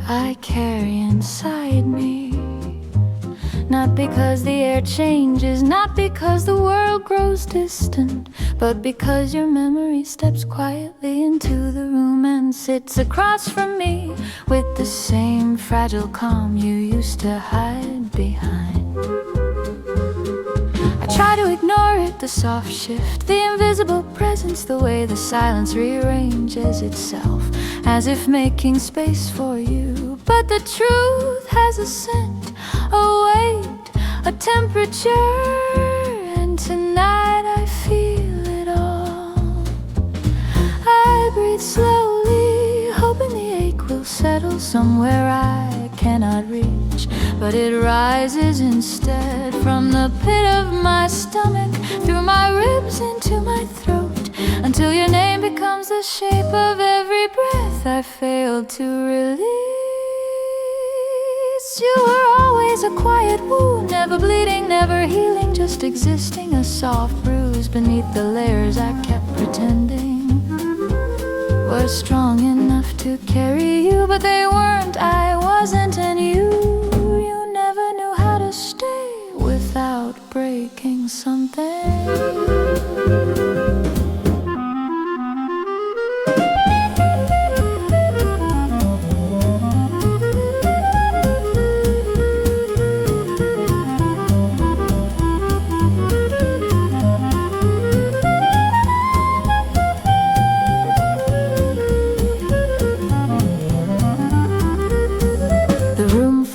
I carry inside me. Not because the air changes, not because the world grows distant, but because your memory steps quietly into the room and sits across from me with the same fragile calm you used to hide behind. I try to ignore it, the soft shift, the invisible presence, the way the silence rearranges itself, as if making space for you. But the truth has a scent, a weight, a temperature, and tonight I feel it all. I breathe slowly, hoping the ache will settle somewhere I cannot reach, but it rises instead from the pit of my stomach, through my ribs into my throat, until your name becomes the shape of every breath I failed to release. You were always a quiet wound, never bleeding, never healing, just existing, a soft bruise beneath the layers I kept pretending were strong enough to carry you, but they weren't, I wasn't, and you never knew how to stay without breaking something.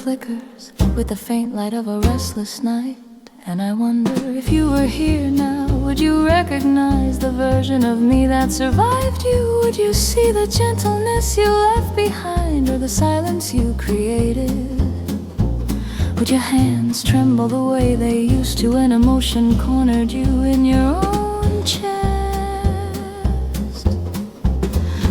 Flickers with the faint light of a restless night, and I wonder if you were here now, would you recognize the version of me that survived you? Would you see the gentleness you left behind, or the silence you created? Would your hands tremble the way they used to when emotion cornered you in your own chest?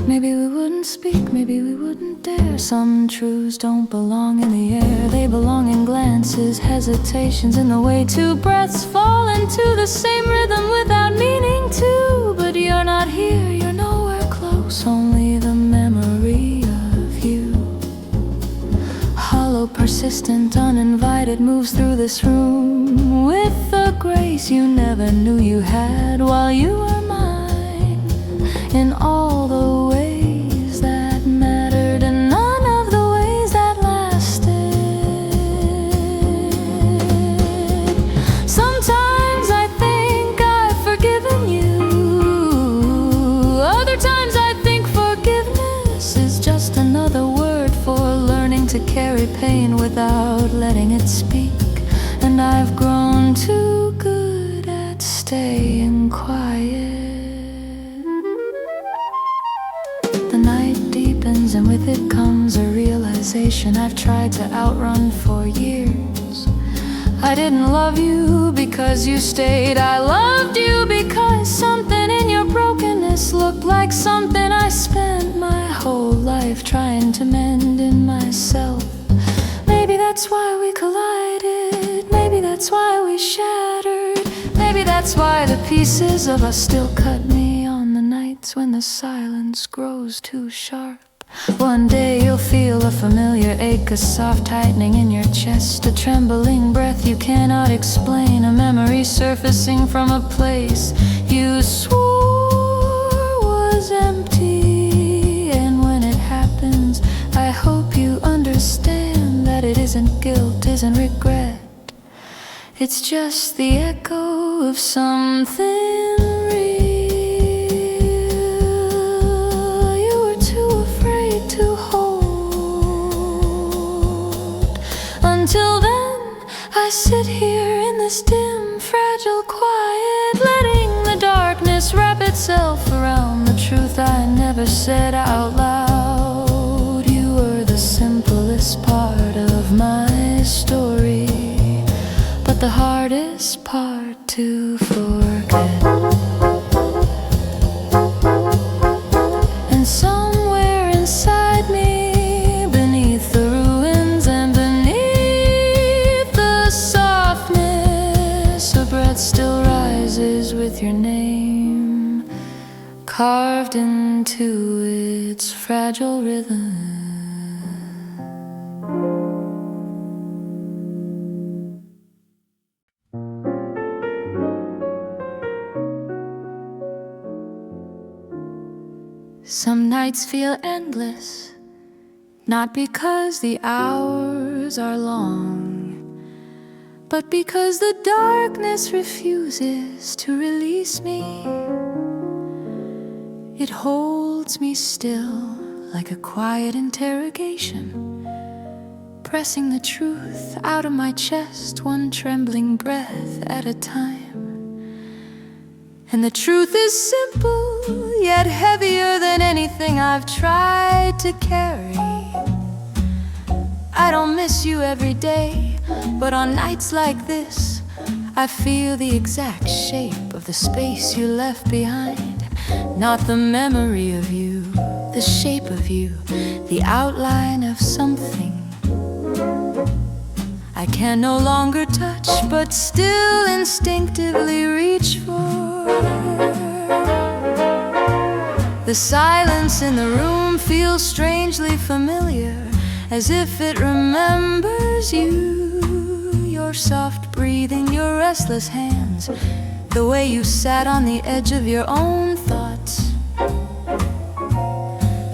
Maybe we wouldn't speak, maybe we wouldn't dare. Some truths don't belong in the air, they belong in glances, hesitations, in the way two breaths fall into the same rhythm without meaning to. But you're not here, you're nowhere close, only the memory of you. Hollow, persistent, uninvited, moves through this room with a grace you never knew you had, while you were mine in all the ways that mattered and none of the ways that lasted. Sometimes I think I've forgiven you, other times I think forgiveness is just another word for learning to carry pain without letting it speak. And I've grown too good at staying quiet. The night deepens and with it comes a realization I've tried to outrun for years. I didn't love you because you stayed, I loved you because something in your brokenness looked like something I spent my whole life trying to mend in myself. Maybe that's why we collided, maybe that's why we shattered, maybe that's why the pieces of us still cut me on the nights when the silence grows too sharp. One day you'll feel a familiar ache, a soft tightening in your chest, a trembling breath you cannot explain, a memory surfacing from a place you swore was empty. And when it happens, I hope you understand that it isn't guilt, isn't regret, it's just the echo of something real. You were too afraid to hold. Until then, I sit here in this dim, fragile quiet, letting the darkness wrap itself around the truth I never said out loud. You were the simplest part of my story, but the hardest part to forget. And somewhere inside me, beneath the ruins and beneath the softness, a breath still rises with your name carved into its fragile rhythm. Some nights feel endless, not because the hours are long, but because the darkness refuses to release me. It holds me still like a quiet interrogation, pressing the truth out of my chest, one trembling breath at a time. And the truth is simple, yet heavier than anything I've tried to carry. I don't miss you every day, but on nights like this, I feel the exact shape of the space you left behind. Not the memory of you, the shape of you, the outline of something I can no longer touch, but still instinctively reach for. The silence in the room feels strangely familiar, as if it remembers you. Your soft breathing, your restless hands, the way you sat on the edge of your own thoughts,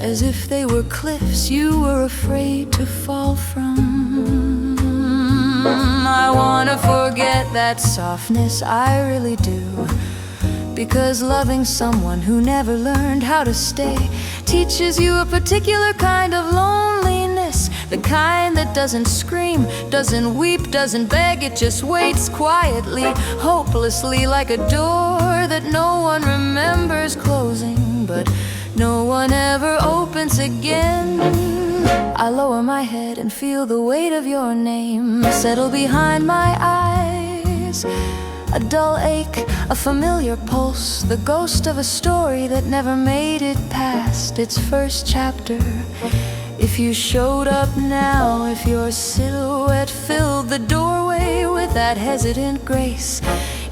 as if they were cliffs you were afraid to fall from. I wanna forget that softness, I really do, because loving someone who never learned how to stay teaches you a particular kind of loneliness, the kind that doesn't scream, doesn't weep, doesn't beg. It just waits quietly, hopelessly, like a door that no one remembers closing, but no one ever opens again. I lower my head and feel the weight of your name settle behind my eyes. A dull ache, a familiar pulse, the ghost of a story that never made it past its first chapter. If you showed up now, if your silhouette filled the doorway with that hesitant grace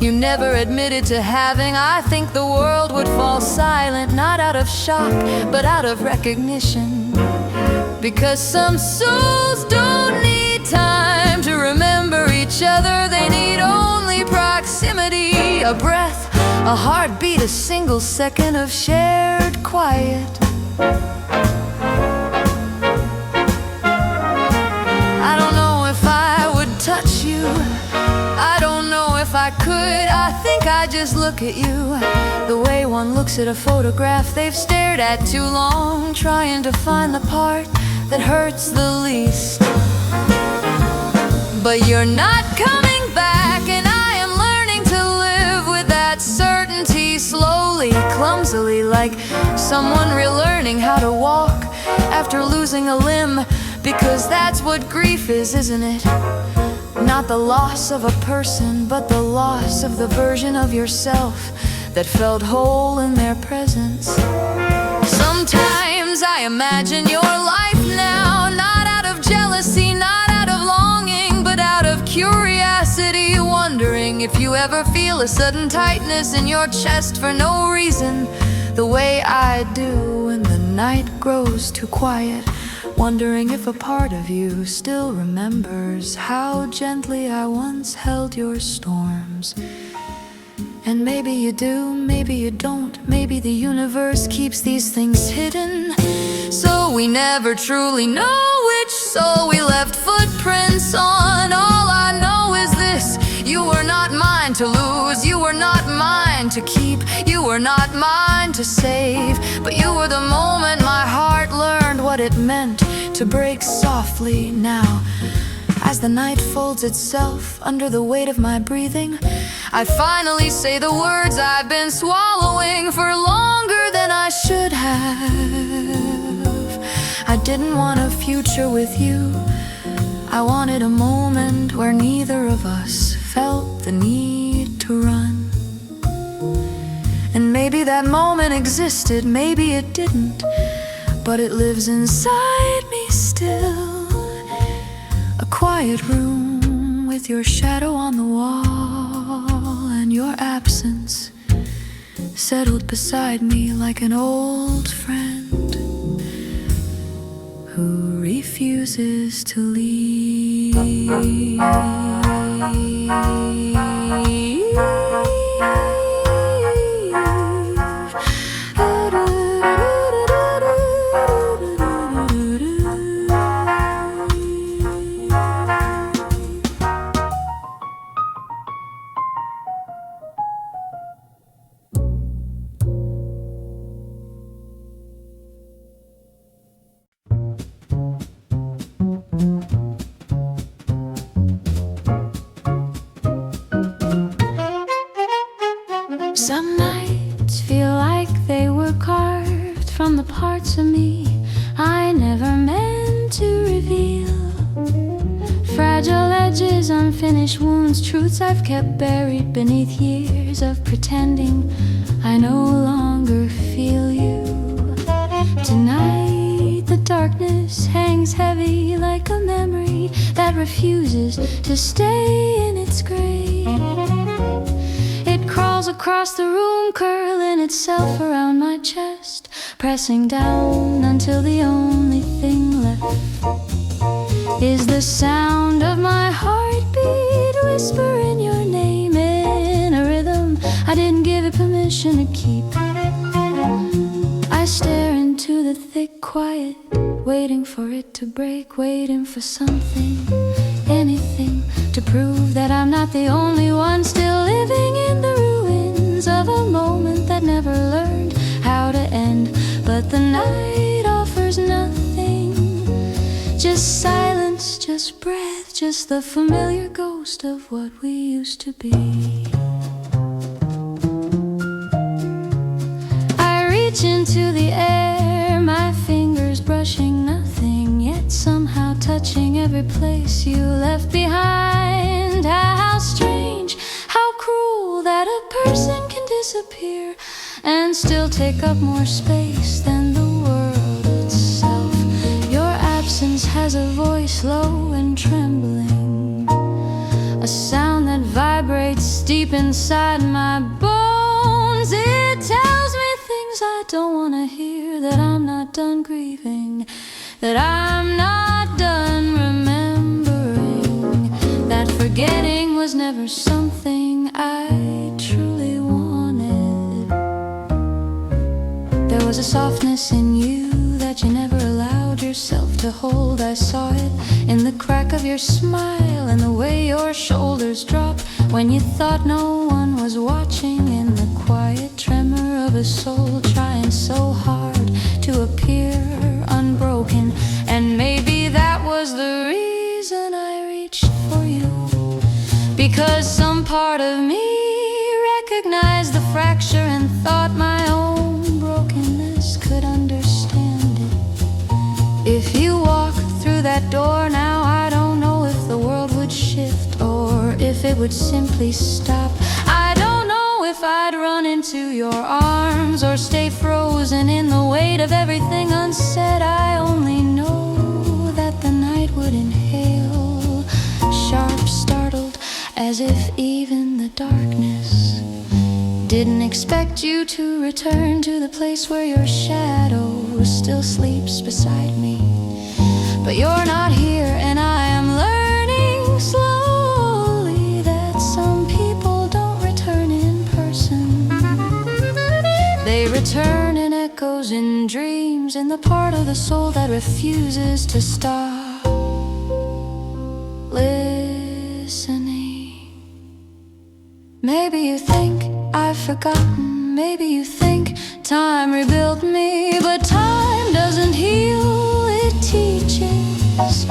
you never admitted to having, I think the world would fall silent, not out of shock, but out of recognition. Because some souls don't need time to remember each other, they need only proximity, a breath, a heartbeat, a single second of shared quiet. I don't know if I would touch you, I don't know if I could. I think I just look at you the way one looks at a photograph they've stared at too long, trying to find the part that hurts the least. But you're not coming back, and I am learning to live with that certainty, slowly, clumsily, like someone relearning how to walk after losing a limb. Because that's what grief is, isn't it? Not the loss of a person, but the loss of the version of yourself that felt whole in their presence. Sometimes I imagine your life now, not out of jealousy, not out of longing, but out of curiosity, wondering if you ever feel a sudden tightness in your chest for no reason, the way I do when the night grows too quiet. Wondering if a part of you still remembers how gently I once held your storms. And maybe you do, maybe you don't, maybe the universe keeps these things hidden, so we never truly know which soul we left footprints on. All I know is this: you were not mine to lose, you were not mine to keep, you were not mine to save, but you were the moment my heart learned what it meant to break softly. Now, as the night folds itself under the weight of my breathing, I finally say the words I've been swallowing for longer than I should have. I didn't want a future with you, I wanted a moment where neither of us felt the need to run. And maybe that moment existed, maybe it didn't, but it lives inside me still. A quiet room with your shadow on the wall, and your absence settled beside me like an old friend who refuses to leave. unfinished wounds, truths I've kept buried beneath years of pretending I no longer feel you. Tonight the darkness hangs heavy like a memory that refuses to stay in its grave. It crawls across the room, curling itself around my chest, pressing down until the only thing left is the sound of my heartbeat whispering your name in a rhythm I didn't give it permission to keep. I stare into the thick quiet, waiting for it to break, waiting for something, anything, to prove that I'm not the only one still living in the ruins of a moment that never learned how to end. But the night offers nothing, just silence, just breath, just the familiar ghost of what we used to be. I reach into the air, my fingers brushing nothing, yet somehow touching every place you left behind. How strange, how cruel that a person can disappear and still take up more space than the world itself. Your absence has a voice low and trembling, a sound that vibrates deep inside my bones. It tells me things I don't want to hear, that I'm not done grieving, that I'm not done remembering, that forgetting was never something I truly wanted. There was a softness in you that you never allowed yourself to hold. I saw it in the crack of your smile and the way your shoulders dropped when you thought no one was watching, in the quiet tremor of a soul trying so hard to appear unbroken. And maybe that was the reason I reached for you, because some part of me recognized the fracture and thought my own brokenness could understand it. If you walk through that door now, I don't know if the world would shift or if it would simply stop. I don't know if I'd run into your arms or stay frozen in the weight of everything unsaid. I only know that the night would inhale, sharp, startled, as if even the darkness didn't expect you to return to the place where your shadow still sleeps beside me. But you're not here, and I am learning slowly that some people don't return in person. They return in echoes, in dreams, in the part of the soul that refuses to stop listening. Maybe you think I've forgotten, maybe you think time rebuilt me, but time doesn't heal, it teaches.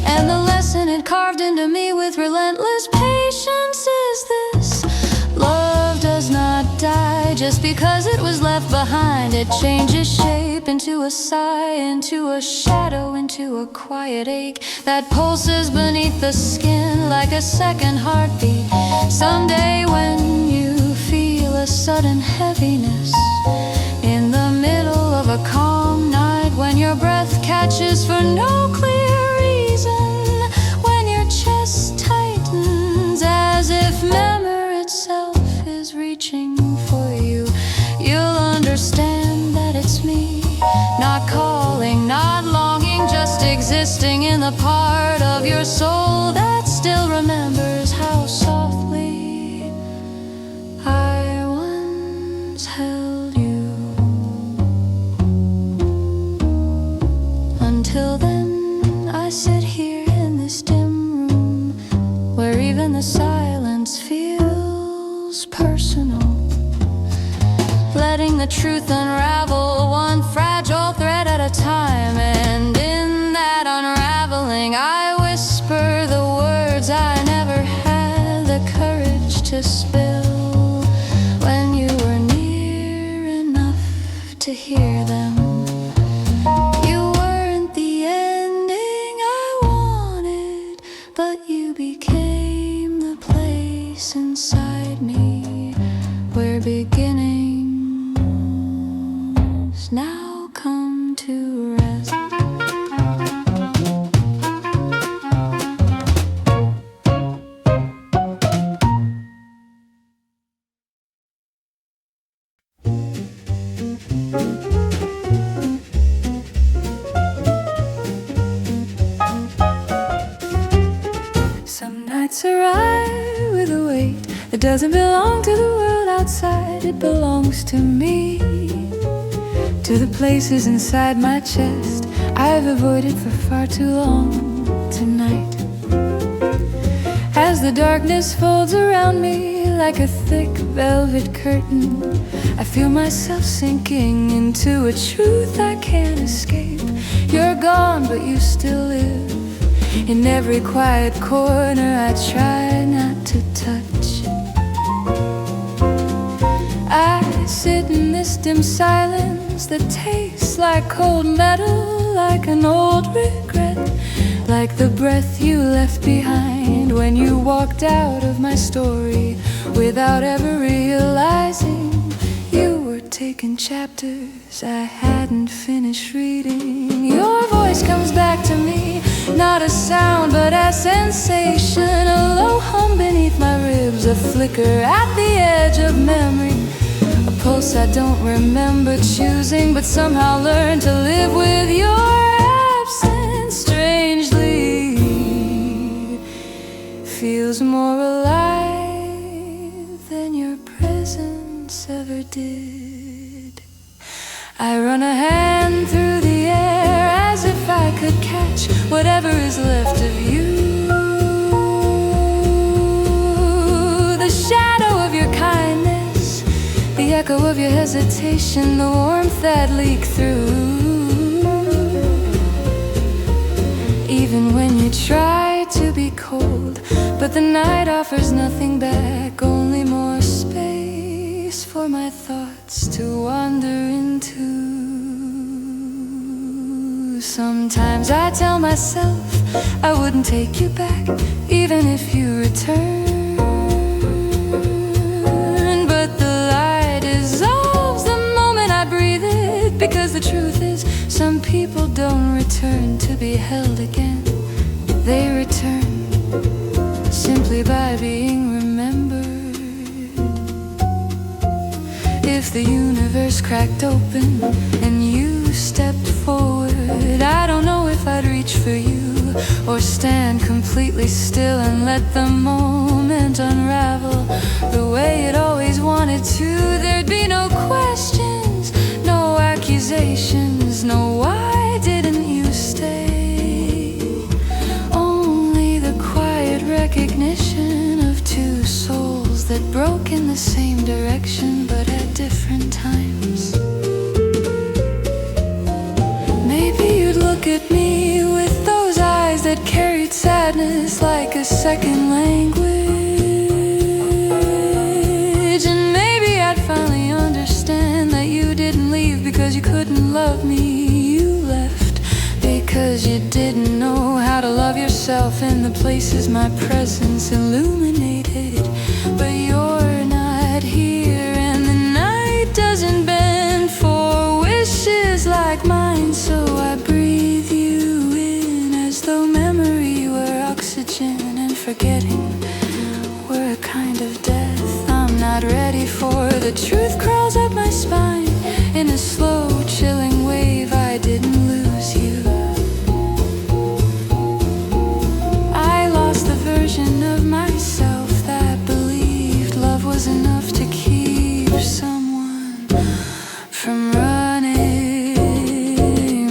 And the lesson it carved into me with relentless patience is this: love does not die just because it was left behind. It changes shape into a sigh, into a shadow, into a quiet ache that pulses beneath the skin like a second heartbeat. Someday when you feel a sudden heaviness in the middle of a calm night, when your breath catches for no clear reason, when your chest tightens as if memory itself is reaching for you, you'll understand that it's me, not calling, not longing, just existing in the part of your soul that still remembers how softly I once held you. Until then, I sit here in this dim room where even the silence feels personal, letting the truth unravel one fragile thread at a time. And in that unraveling, I whisper the words I never had the courage to spill when you were near enough to hear them. You weren't the ending I wanted, but you became place inside me where beginnings now come to rest. Some nights arrive with a weight that doesn't belong to the world outside. It belongs to me, to the places inside my chest I've avoided for far too long. Tonight, as the darkness folds around me like a thick velvet curtain, I feel myself sinking into a truth I can't escape. You're gone, but you still live in every quiet corner I try not to touch. I sit in this dim silence that tastes like cold metal, like an old regret, like the breath you left behind when you walked out of my story without ever realizing you were taking chapters I hadn't finished reading. Your voice comes back to me, not a sound but a sensation, a low hum beneath my ribs, a flicker at the edge of memory, a pulse I don't remember choosing but somehow learned to live with. Your absence strangely feels more alive than your presence ever did. I run a hand through the air as if I could catch whatever is left of you. The shadow of your kindness, the echo of your hesitation, the warmth that leaked through. Even when you try to be cold, but the night offers nothing back, only more space for my thoughts to wander into. Sometimes I tell myself I wouldn't take you back, even if you return, but the light dissolves the moment I breathe it, because the truth is some people don't return to be held again. They return simply by being remembered. If the universe cracked open and you stepped forward, I don't know if I'd reach for you or stand completely still and let the moment unravel the way it always wanted to. There'd be no questions, no accusations, no why didn't you stay, only the quiet recognition of two souls that broke in the same direction but at different times. Maybe you'd look at me with those eyes that carried sadness like a second language, and maybe I'd finally understand that you didn't leave because you couldn't love me. You left because you didn't know how to love yourself in the places my presence illuminated. But you're not here, and the night doesn't bend for wishes like mine, so I breathe you in as though memory were oxygen and forgetting were a kind of death. I'm not ready for the truth crawls up my spine in a slow chilling wave. I didn't lose you, I lost the version of myself that believed love was enough to keep someone from running.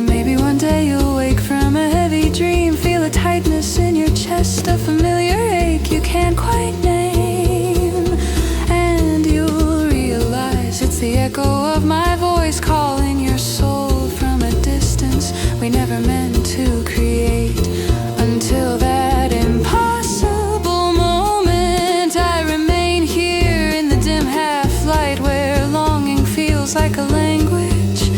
Maybe one day you'll wake from a heavy dream, feel a tightness in your chest, a familiar ache you can't quite name, and you'll realize it's the echo of my voice calling your soul from a distance we never meant to create. Until that impossible moment, I remain here in the dim half-light where longing feels like a language,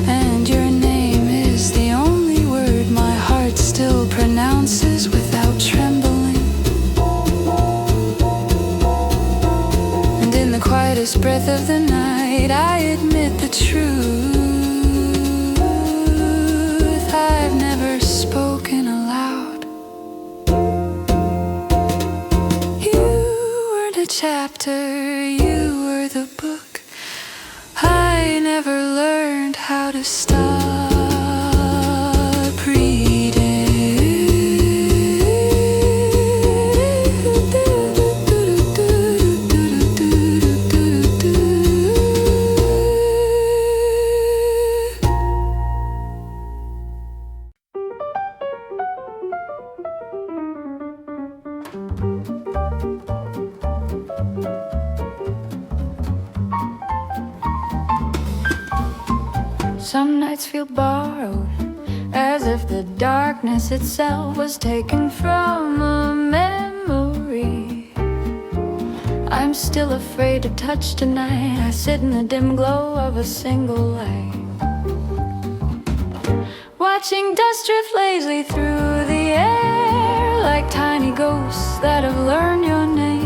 and your name is the only word my heart still pronounces without trembling. lightest breath of the night. I admit the truth, I've never spoken aloud. You were the chapter, you were the book. I never learned how to stop reading. Some nights feel borrowed, as if the darkness itself was taken from a memory. I'm still afraid to touch tonight. I sit in the dim glow of a single light, watching dust drift lazily through the air, like tiny ghosts that have learned your name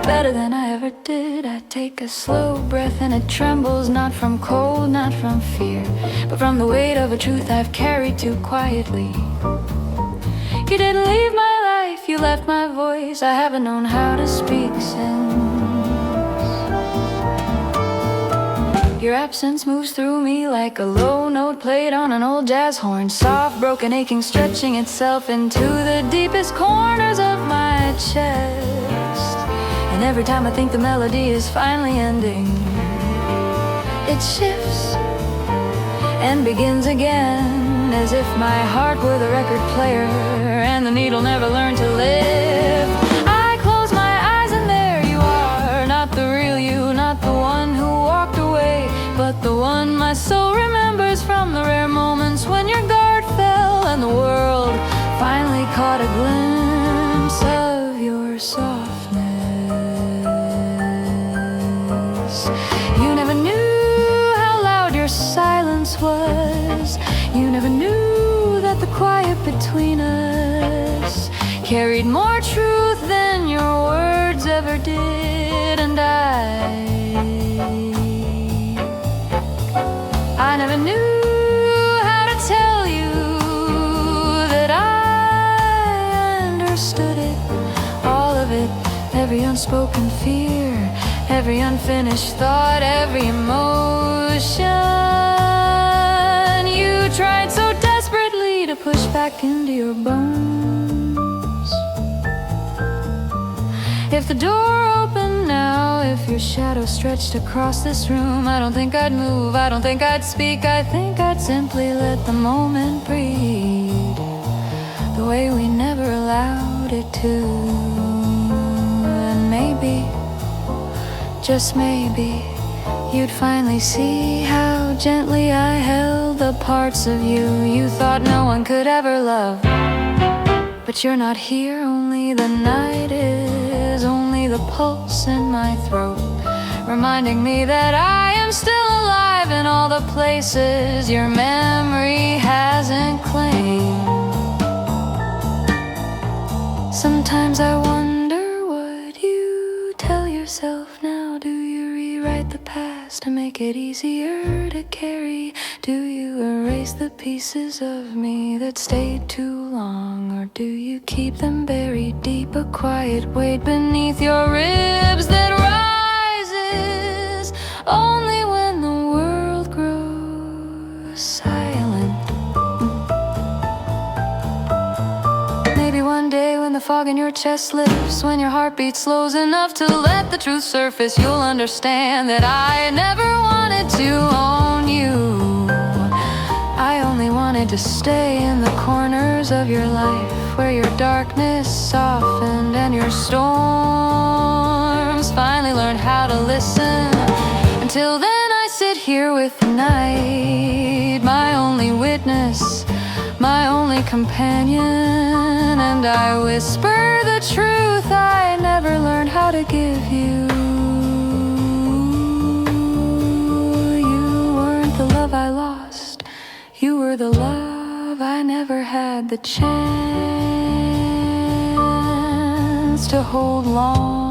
better than I ever did. I take a slow breath and it trembles, not from cold, not from fear, but from the weight of a truth I've carried too quietly. You didn't leave my life, you left my voice. I haven't known how to speak since. Your absence moves through me like a low note played on an old jazz horn, soft, broken, aching, stretching itself into the deepest corners of my chest. And every time I think the melody is finally ending, it shifts and begins again, as if my heart were the record player and the needle never learned to live. I close my eyes and there you are, not the real you, not the one who walked away, but the one my soul remembers from the rare moments when your guard fell and the world finally caught a glimpse of your softness. You never knew how loud your silence was. You never knew that the quiet between us carried more truth than your words ever did. And I never knew how to tell you that I understood it, all of it, every unspoken fear, every unfinished thought, every emotion. You tried so desperately to push back into your bones. If the door opened now, if your shadow stretched across this room, I don't think I'd move, I don't think I'd speak. I think I'd simply let the moment breathe the way we never allowed it to. And maybe, just maybe, you'd finally see how gently I held the parts of you you thought no one could ever love. But you're not here, only the night is, only the pulse in my throat, reminding me that I am still alive in all the places your memory hasn't claimed. Sometimes I wonder what you tell yourself now. Do you rewrite the past to make it easier to carry? Do you erase the pieces of me that stayed too long? Or do you keep them buried deep, a quiet weight beneath your ribs that rises only when the world grows silent? Maybe one day when the fog in your chest lifts, when your heartbeat slows enough to let the truth surface, you'll understand that I never wanted to own you. I only wanted to stay in the corners of your life where your darkness softened and your storms finally learned how to listen. Until then I sit here with the night, my only witness, my only companion, and I whisper the truth I never learned how to give you. You weren't the love I lost, you were the love I never had the chance to hold long.